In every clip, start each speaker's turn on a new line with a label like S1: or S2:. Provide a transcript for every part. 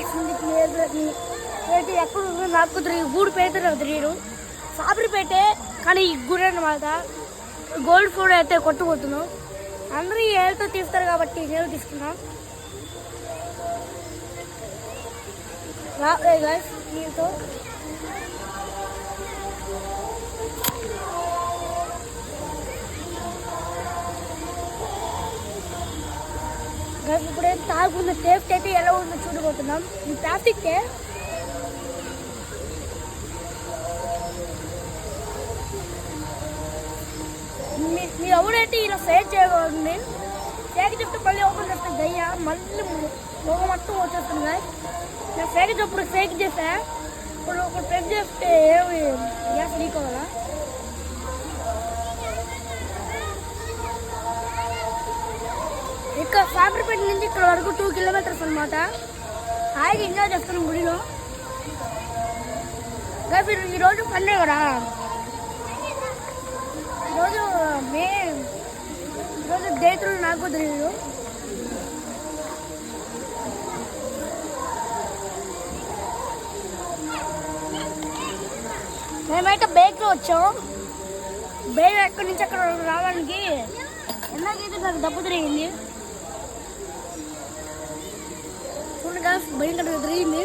S1: వచ్చింది ప్లేస్లకి ఏంటి ఎక్కడ నాకు గూడు పేరు తెలియదు సాబరిపేటే కానీ ఈ గుడి అన్నమాట గోల్డ్ ఫుడ్ అయితే కొట్టుకుపోతున్నాం అందరూ ఏళ్ళతో తీస్తారు కాబట్టి నేను తీసుకున్నాం నీళ్ళతో ఇప్పుడే తాగున్న టేస్ట్ అయితే ఎలా ఉందో చూడబోతున్నాం ఈ ప్లాస్టిక్ మీరు ఎవరైతే ఇలా ఫేక్ చేయకూడదు ఫేక్ చెప్తే మళ్ళీ ఓపెన్ చేస్తే దయ్యా మళ్ళీ మొగ మొత్తం వచ్చేస్తుంది నేను ఫేక్ చెప్పుడు ఫేక్ చేసా ఇప్పుడు ఒక ఫేక్ చేస్తే ఏమి గ్యాస్ లీక్ అవ్వాలా ఇక్కడ సాబర్పేట నుంచి ఇక్కడ వరకు 2 కిలోమీటర్స్ అనమాట హాయిగా ఎంజాయ్ చేస్తున్నాం గుడిలో మీరు ఈరోజు పండే కదా ఈరోజు ఈరోజు డేట్లు నాకు తెలియదు మేమైతే బైక్లో వచ్చాం బైక్ ఎక్కడి నుంచి అక్కడ రావడానికి ఎందాకైతే నాకు దెబ్బ తిరిగింది చూడగా భయంకరంగా తిరిగింది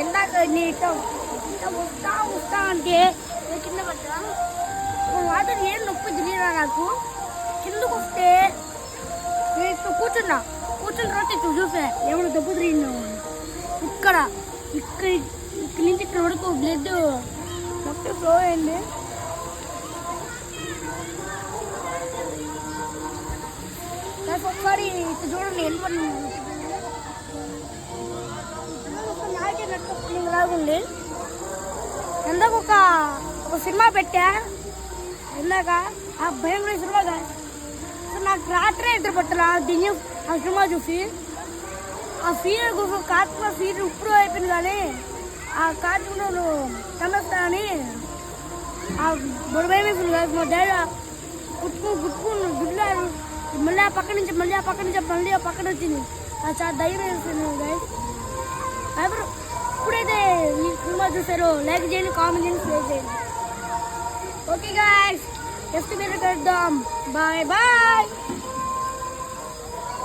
S1: ఎందాక వస్తా అంటే కింద పడ్డా వాటర్ ఏం నొప్పి తెలియదా నాకు కిందకు వస్తే నేను ఇక్కడ కూర్చున్న తర్వాత ఇక్కడ చూసా ఏమైనా దెబ్బ తిరిగిందో ఇక్కడ నుంచి ఇక్కడ వరకు బ్లడ్ మొత్తం ఫ్లో అయింది నాకు ఒకసారి ఇక్కడ చూడండి వెళ్ళిపోయింది నాకే నచ్చ లాగుంది ఎందాక ఒక సినిమా పెట్టా ఎందాక ఆ భయంకర సినిమా నాకు రాత్రే ఇద్దరు పట్టాల దిగి ఆ సినిమా చూసి ఆ ఫీల్ కార్తీక ఫీల్ ఇప్పుడు అయిపోయింది కానీ ఆ కార్తీకుడు కనొస్తా అని ఆ బొడబైపోయింది మా డాడీ గుట్టుకుని గుడ్లారు మళ్ళీ ఆ పక్క నుంచి మళ్ళీ ఆ పక్కన వచ్చింది అది చాలా ధైర్యం వేస్తుంది ఎవరు ఇప్పుడైతే ఈ సినిమా చూసారో లైక్ చేయండి కామెంట్ చేయండి షేర్ చేయండి ఓకే గాయ్స్ నెక్స్ట్ వీడియో కలుద్దాం బాయ్